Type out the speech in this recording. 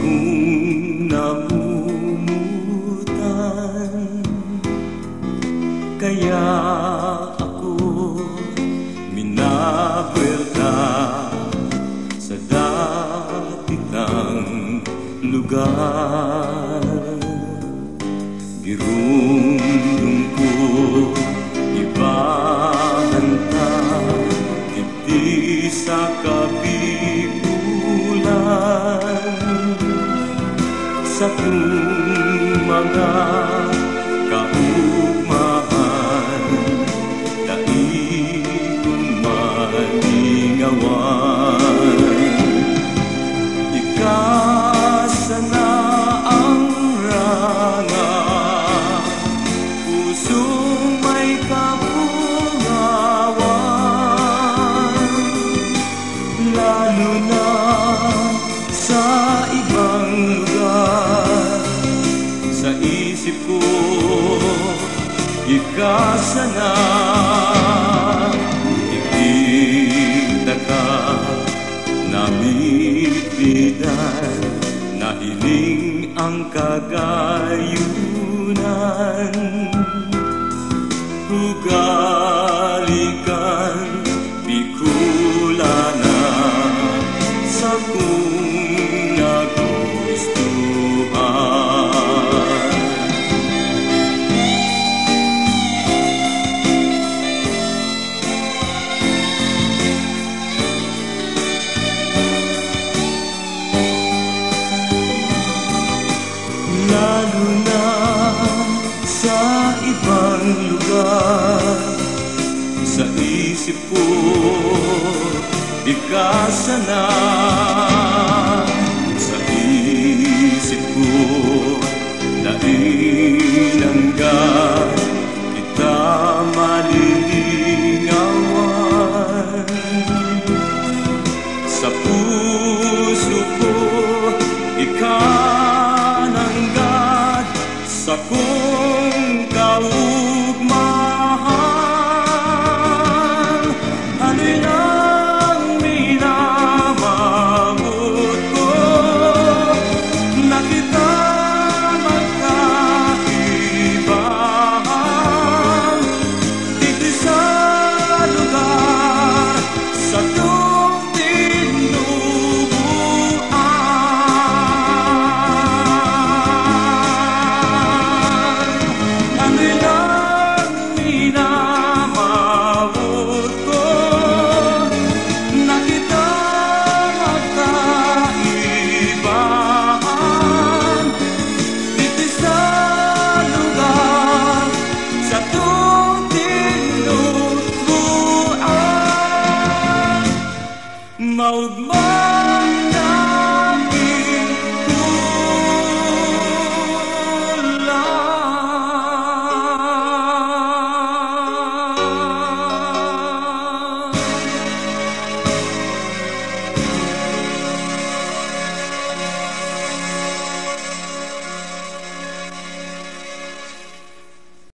akong namumutan, kaya ako minabuelta sa dati kang lugar. Girundong ko ibahanta, hindi sa kabibulan, sa kong mga kaugmahan, daig kong malingawan. Ikasa na ang ranga, pusong may kapungawan, lalo na sa ibang lugar. Sa isip ko, ikasa na ikita ka namimitan, nahiling ang kagayunan. Hugalikan Bicolana sa kung nagustuhan. Lalo na sa ibang lugar, sa isip ko ikasa na